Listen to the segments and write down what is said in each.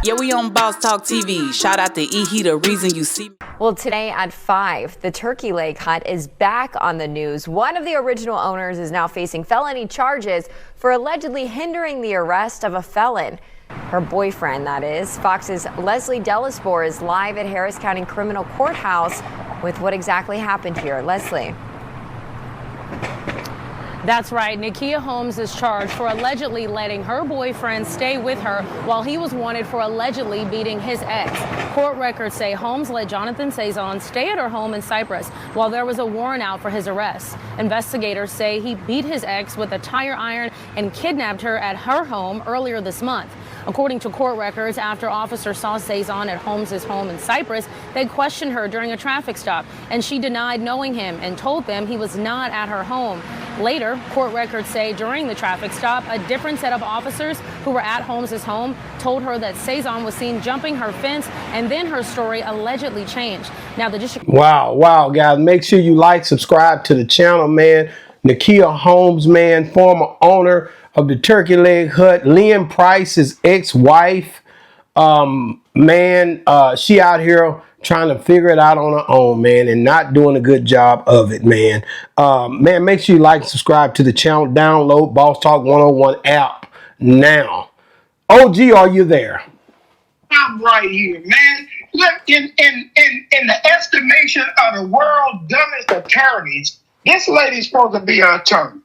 Yeah, we on Boss Talk TV. Shout out to E. The reason you see me. Well, today at 5, the Turkey Leg Hut is back on the news. One of the original owners is now facing felony charges for allegedly hindering the arrest of a felon. Her boyfriend, that is. Fox's Leslie Delaspore is live at Harris County Criminal Courthouse with what exactly happened here. Leslie. That's right. Nakia Holmes is charged for allegedly letting her boyfriend stay with her while he was wanted for allegedly beating his ex. Court records say Holmes let Jonathan Cezanne stay at her home in Cyprus while there was a warrant out for his arrest. Investigators say he beat his ex with a tire iron and kidnapped her at her home earlier this month. According to court records, after officers saw Cezanne at Holmes' home in Cyprus, they questioned her during a traffic stop, and she denied knowing him and told them he was not at her home. Later, court records say during the traffic stop, a different set of officers who were at Holmes' home told her that Cezanne was seen jumping her fence, and then her story allegedly changed. Now, the district... Wow, guys. Make sure you like, subscribe to the channel, man. Nakia Holmes, man, former owner of the Turkey Leg Hut. Lynn Price's ex-wife. She out here trying to figure it out on her own, man, and not doing a good job of it, man. Make sure you like and subscribe to the channel. Download Boss Talk 101 app now. OG, are you there? I'm right here, man. Look, in the estimation of the world's dumbest attorneys, this lady's supposed to be an attorney.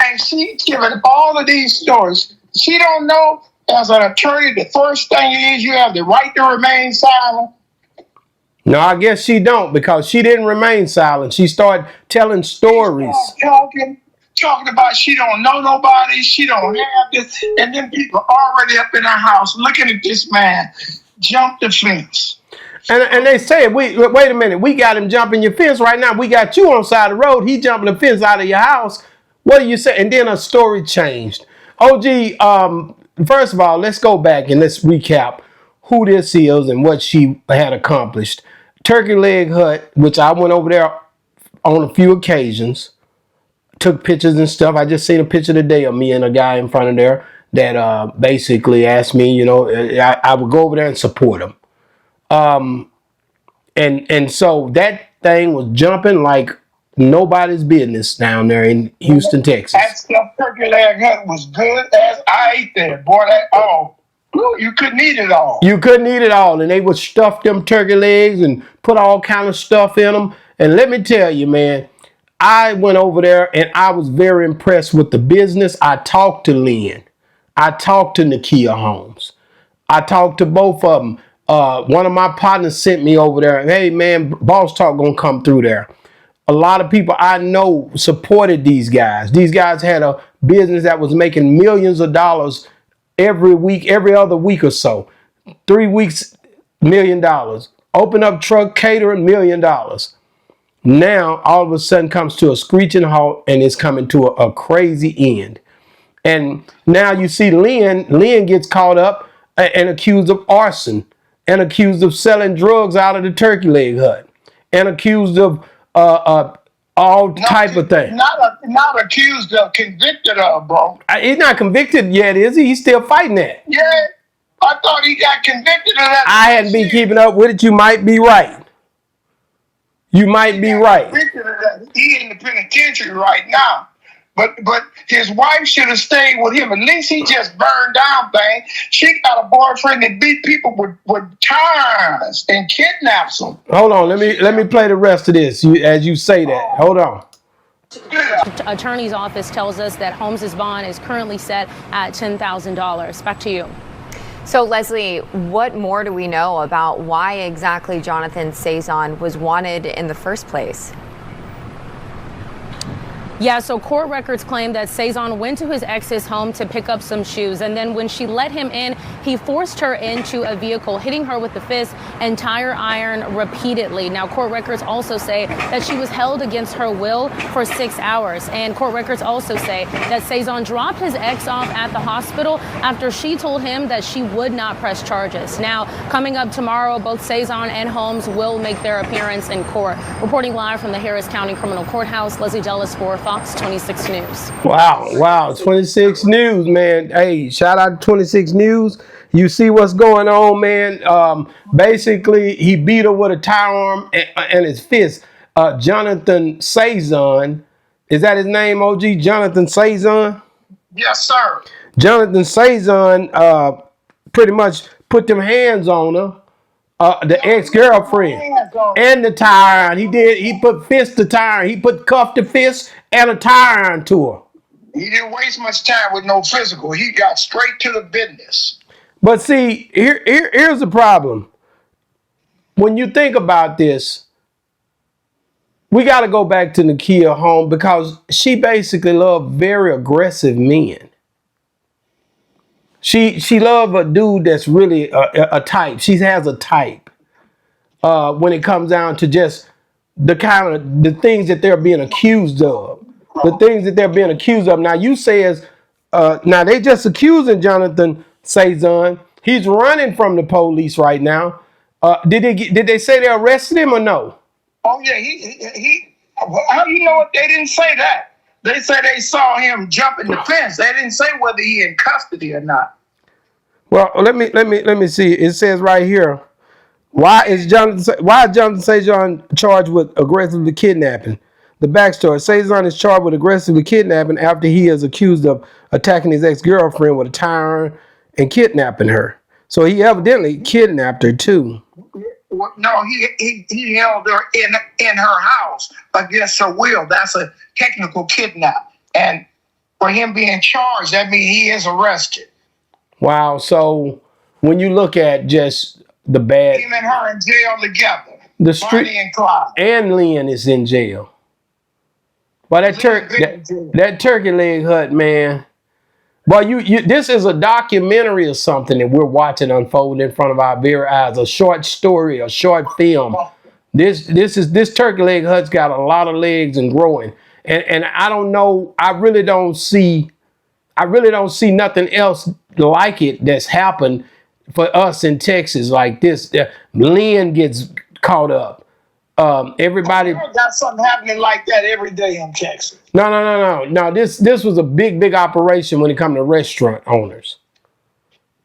And she's giving all of these stories. She don't know, as an attorney, the first thing is you have the right to remain silent. No, I guess she don't, because she didn't remain silent. She started telling stories. Talking about she don't know nobody, she don't have this, and then people already up in her house looking at this man jump the fence. And they say, wait a minute, we got him jumping your fence right now. We got you on the side of the road. He jumping the fence out of your house. What do you say? And then her story changed. OG, first of all, let's go back and let's recap who this is and what she had accomplished. Turkey Leg Hut, which I went over there on a few occasions, took pictures and stuff. I just seen a picture today of me and a guy in front of there that basically asked me, you know, I would go over there and support him. And so that thing was jumping like nobody's business down there in Houston, Texas. That stuff Turkey Leg Hut was good as I ate there, boy. You couldn't eat it all. You couldn't eat it all, and they would stuff them turkey legs and put all kind of stuff in them. And let me tell you, man, I went over there and I was very impressed with the business. I talked to Lynn. I talked to Nakia Holmes. I talked to both of them. One of my partners sent me over there. Hey, man, Boss Talk gonna come through there. A lot of people I know supported these guys. These guys had a business that was making millions of dollars every week, every other week or so. 3 weeks, $1 million. Open up truck, catering, $1 million. Now, all of a sudden comes to a screeching halt and it's coming to a crazy end. And now you see Lynn gets caught up and accused of arson, and accused of selling drugs out of the Turkey Leg Hut, and accused of all type of things. Not accused of, convicted of, bro. He's not convicted yet, is he? He's still fighting that. Yeah, I thought he got convicted of that. I hadn't been keeping up with it. You might be right. You might be right. He in the penitentiary right now. But his wife should have stayed with him. At least he just burned down things. She got a boyfriend that beat people with tires and kidnaps them. Hold on, let me play the rest of this as you say that. Hold on. Attorney's office tells us that Holmes' bond is currently set at $10,000. Back to you. So, Leslie, what more do we know about why exactly Jonathan Cezanne was wanted in the first place? Yeah, so court records claim that Cezanne went to his ex's home to pick up some shoes, and then when she let him in, he forced her into a vehicle, hitting her with the fist and tire iron repeatedly. Now, court records also say that she was held against her will for 6 hours, and court records also say that Cezanne dropped his ex off at the hospital after she told him that she would not press charges. Now, coming up tomorrow, both Cezanne and Holmes will make their appearance in court. Reporting live from the Harris County Criminal Courthouse, Leslie Delaspore, Fox 26 News. Wow. 26 News, man. Hey, shout out to 26 News. You see what's going on, man. Basically, he beat her with a tire arm and his fist. Jonathan Saison, is that his name, OG? Jonathan Saison? Yes, sir. Jonathan Saison pretty much put them hands on her. The ex-girlfriend and the tire iron. He put fist to tire. He put cuff to fist and a tire iron to her. He didn't waste much time with no physical. He got straight to the business. But see, here's the problem. When you think about this, we got to go back to Nakia Holmes because she basically loved very aggressive men. She loved a dude that's really a type. She has a type when it comes down to just the things that they're being accused of. The things that they're being accused of. Now you says, now they just accusing Jonathan Saison. He's running from the police right now. Did they say they arrested him or no? Oh yeah, he. How you know it? They didn't say that. They said they saw him jumping the fence. They didn't say whether he in custody or not. Well, let me see. It says right here, why is Jonathan Saison charged with aggressively kidnapping? The backstory: Saison is charged with aggressively kidnapping after he is accused of attacking his ex-girlfriend with a tire iron and kidnapping her. So he evidently kidnapped her too. No, he held her in her house against her will. That's a technical kidnap. And for him being charged, that means he is arrested. Wow. So when you look at just the bad, him and her in jail together. The street Bonnie and Clyde. And Lynn is in jail. But that turkey leg hut, man. But this is a documentary or something that we're watching unfold in front of our very eyes. A short story, a short film. This turkey leg hut's got a lot of legs and growing. And I don't know. I really don't see nothing else like it that's happened for us in Texas like this. Lynn gets caught up. Everybody got something happening like that every day in Texas. No. This was a big operation when it comes to restaurant owners.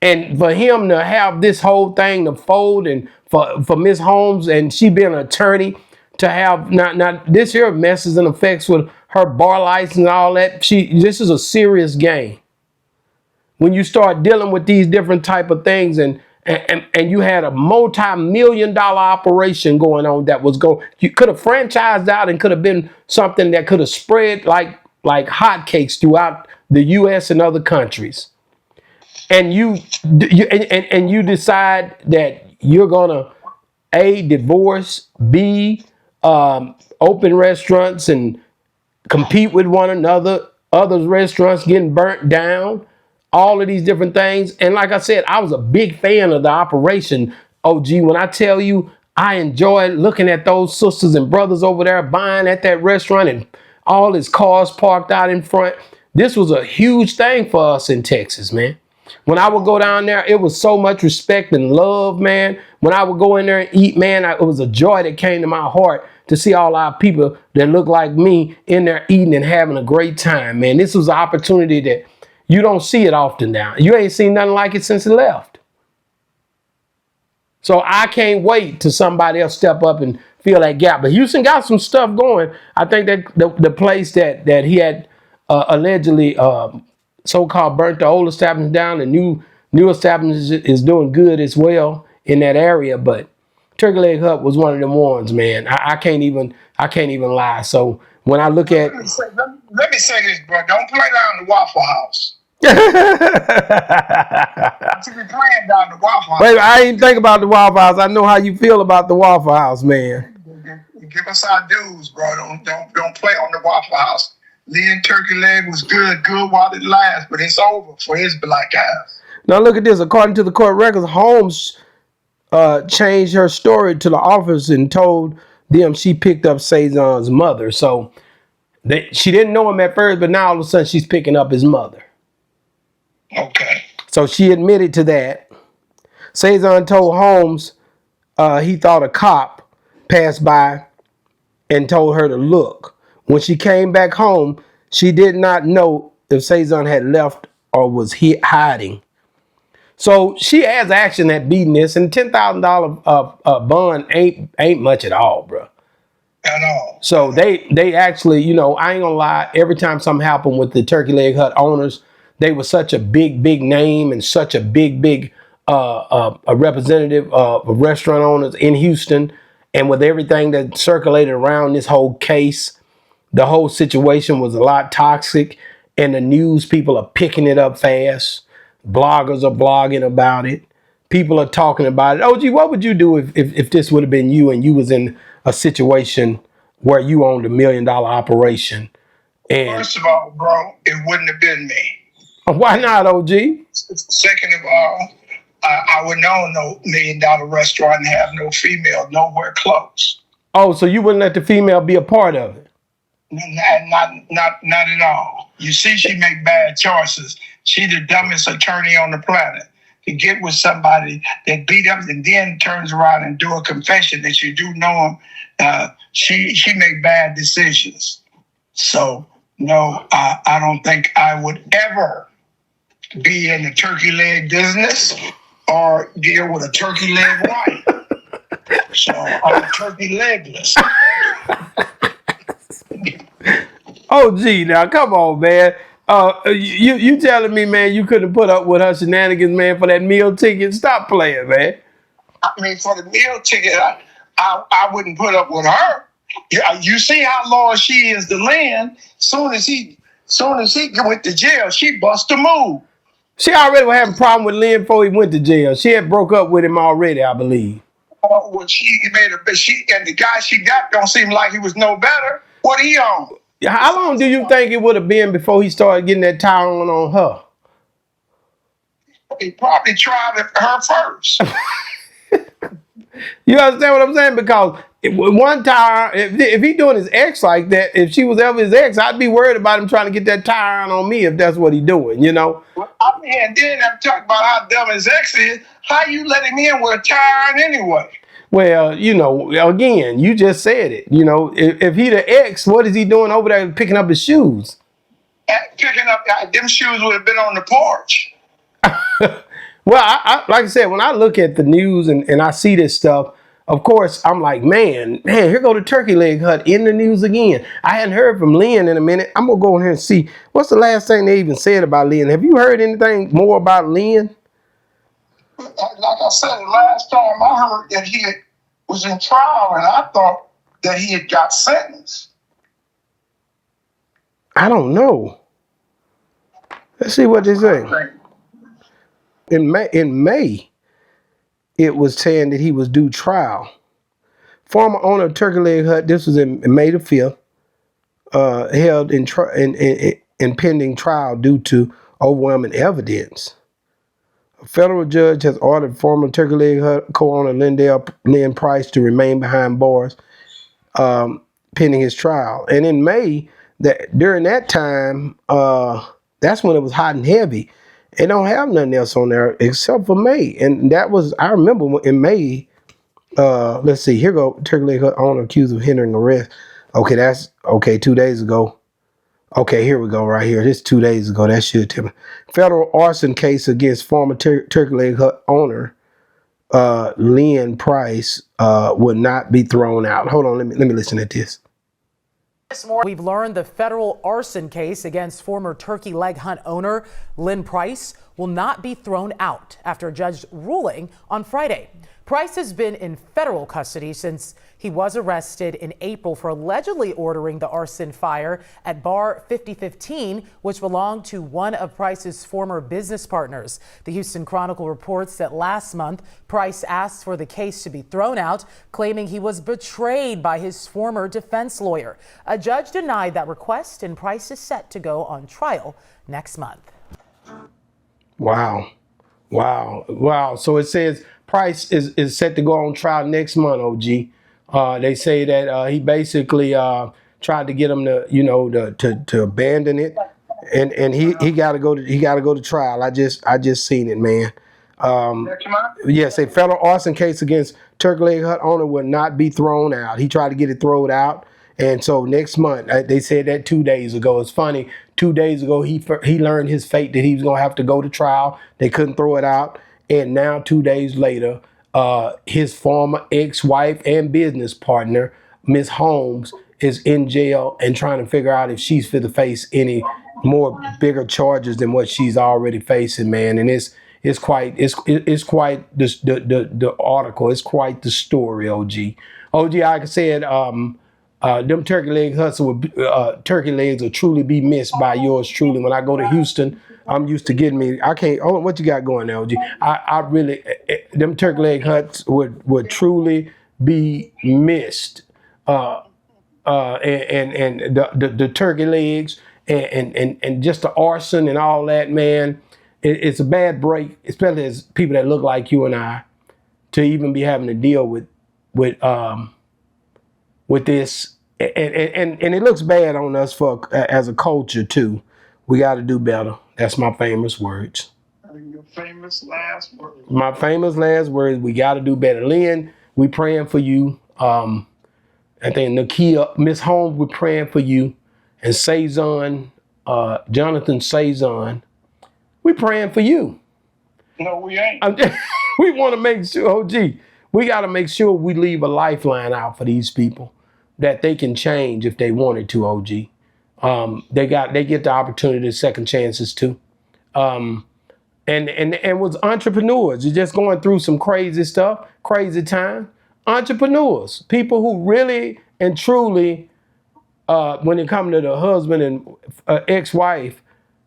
And for him to have this whole thing to fold, and for Miss Holmes, and she being an attorney, to have not this here messes and effects with her bar license and all that. This is a serious game. When you start dealing with these different type of things, and you had a multi-million-dollar operation going on that was you could have franchised out and could have been something that could have spread like hotcakes throughout the U.S. and other countries. And you decide that you're gonna A, divorce, B, open restaurants and compete with one another, other restaurants getting burnt down. All of these different things. And like I said, I was a big fan of the operation, OG. When I tell you, I enjoyed looking at those sisters and brothers over there buying at that restaurant and all his cars parked out in front. This was a huge thing for us in Texas, man. When I would go down there, it was so much respect and love, man. When I would go in there and eat, man, it was a joy that came to my heart to see all our people that look like me in there eating and having a great time, man. This was an opportunity that you don't see it often now. You ain't seen nothing like it since it left. So I can't wait till somebody else step up and fill that gap. But Houston got some stuff going. I think that the place that he had allegedly so-called burnt the old establishment down, the new establishment is doing good as well in that area. But Turkey Leg Hut was one of them ones, man. I can't even lie. So when I look at, let me say this, bro. Don't play down the Waffle House. You be playing down the Waffle House. Wait, I ain't think about the Waffle House. I know how you feel about the Waffle House, man. Give us our dues, bro. Don't play on the Waffle House. Lynn Turkey Leg was good while it lasts, but it's over for his black ass. Now look at this. According to the court records, Holmes changed her story to the office and told them she picked up Saison's mother. So she didn't know him at first, but now all of a sudden she's picking up his mother. Okay. So she admitted to that. Saison told Holmes he thought a cop passed by and told her to look. When she came back home, she did not know if Cezanne had left or was hiding. So she has action at beating this, and $10,000 bond ain't much at all, bro. At all. So they actually, I ain't gonna lie. Every time something happened with the Turkey Leg Hut owners, they were such a big name and such a big a representative of restaurant owners in Houston, and with everything that circulated around this whole case, the whole situation was a lot toxic, and the news people are picking it up fast. Bloggers are blogging about it. People are talking about it. OG, what would you do if this would have been you and you was in a situation where you owned $1 million operation? And first of all, bro, it wouldn't have been me. Why not, OG? Second of all, I wouldn't own no $1 million restaurant and have no female nowhere close. Oh, so you wouldn't let the female be a part of it? Not at all. You see, she make bad choices. She the dumbest attorney on the planet. To get with somebody that beat up and then turns around and do a confession that you do know him, she make bad decisions. So no, I don't think I would ever be in the turkey leg business or deal with a turkey leg wife. So I'm turkey legless. Oh, gee, now come on, man. You telling me, man, you couldn't put up with her shenanigans, man, for that meal ticket? Stop playing, man. I mean, for the meal ticket, I wouldn't put up with her. You see how loyal she is to Lynn. Soon as he went to jail, she bust a move. She already was having a problem with Lynn before he went to jail. She had broke up with him already, I believe. When she made and the guy she got don't seem like he was no better. What he on? How long do you think it would have been before he started getting that tire on her? He probably tried her first. You understand what I'm saying? Because one tire, if he doing his ex like that, if she was ever his ex, I'd be worried about him trying to get that tire on me if that's what he doing, Well, I mean, and then I'm talking about how dumb his ex is. How you let him in with a tire anyway? Well, again, you just said it. If he the ex, what is he doing over there picking up his shoes? Picking up them shoes would have been on the porch. Well, I like I said, when I look at the news and I see this stuff, of course, I'm like, man, here go the Turkey Leg Hut in the news again. I hadn't heard from Lynn in a minute. I'm going to go in here and see. What's the last thing they even said about Lynn? Have you heard anything more about Lynn? Like I said, last time I heard that he was in trial, and I thought that he had got sentenced. I don't know. Let's see what they say. In May, it was saying that he was due trial. Former owner of Turkey Leg Hut, this was in May the 5th, held in pending trial due to overwhelming evidence. A federal judge has ordered former Turkey Leg Hut co-owner Lynn Price to remain behind bars pending his trial. And in May, during that time, that's when it was hot and heavy. It don't have nothing else on there except for May. And that was, I remember in May, let's see, here go Turkey Leg Hut owner accused of hindering arrest. Okay, that's, 2 days ago. Okay, here we go right here. This 2 days ago. That should tell me. Federal arson case against former Turkey Leg Hut owner Lynn Price would not be thrown out. Hold on, let me listen at this. This morning, we've learned the federal arson case against former Turkey Leg Hut owner Lynn Price will not be thrown out after a judge ruling on Friday. Price has been in federal custody since he was arrested in April for allegedly ordering the arson fire at Bar 5015, which belonged to one of Price's former business partners. The Houston Chronicle reports that last month, Price asked for the case to be thrown out, claiming he was betrayed by his former defense lawyer. A judge denied that request, and Price is set to go on trial next month. Wow. So it says Price is set to go on trial next month, OG. They say that he basically tried to get him to abandon it, and he got to go to trial. I just seen it, man. Yes, a federal arson case against Turkey Leg Hut owner will not be thrown out. He tried to get it thrown out, And so next month, they said that 2 days ago. It's funny. 2 days ago, he learned his fate that he was gonna have to go to trial. They couldn't throw it out, and now 2 days later, his former ex-wife and business partner, Miss Holmes, is in jail and trying to figure out if she's fit to face any more bigger charges than what she's already facing, man. And it's quite the article. It's quite the story, OG. OG, like I said, them turkey legs will truly be missed by yours truly. When I go to Houston, I'm used to getting me. I can't. Oh, what you got going there, OG? I really, them turkey leg huts would truly be missed. And the turkey legs and just the arson and all that, man. It's a bad break, especially as people that look like you and I, to even be having to deal with this. And it looks bad on us as a culture too. We got to do better. That's my famous words. Your famous last words. My famous last words. We got to do better. Lynn, we praying for you. I think Nakia, Miss Holmes, we're praying for you. And Saison, Jonathan Saison, we praying for you. No, we ain't. We want to make sure, OG, we got to make sure we leave a lifeline out for these people that they can change if they wanted to, OG. They get the opportunity, second chances too. And with entrepreneurs, you're just going through some crazy stuff, crazy time. Entrepreneurs, people who really and truly, when it comes to the husband and ex-wife,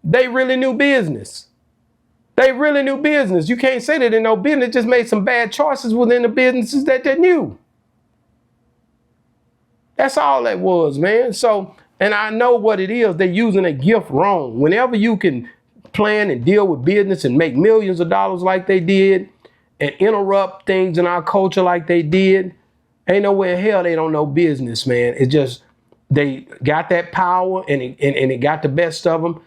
they really knew business. They really knew business. You can't say they didn't know business, just made some bad choices within the businesses that they knew. That's all that was, man. So, and I know what it is. They're using a gift wrong. Whenever you can plan and deal with business and make millions of dollars like they did and interrupt things in our culture like they did, ain't nowhere in hell they don't know business, man. It's just, they got that power and it got the best of them.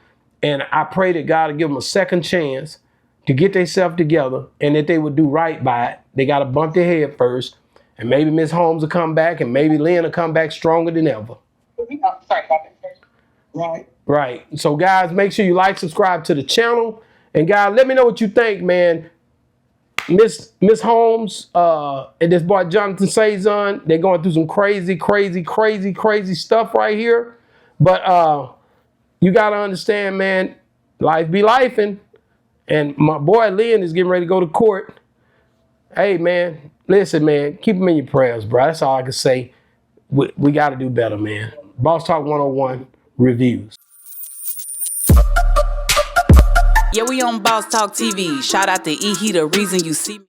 And I pray that God will give them a second chance to get themselves together and that they would do right by it. They got to bump their head first. And maybe Miss Holmes will come back and maybe Lynn will come back stronger than ever. Sorry about that. Right. Right. So, guys, make sure you like, subscribe to the channel. And, guys, let me know what you think, man. Miss Holmes and this boy Jonathan Saison, they're going through some crazy stuff right here. But you got to understand, man, life be lifing. And my boy Lynn is getting ready to go to court. Hey, man, listen, man, keep them in your prayers, bro. That's all I can say. We got to do better, man. Boss Talk 101 reviews. Yeah, we on Boss Talk TV. Shout out to E. He the reason you see me.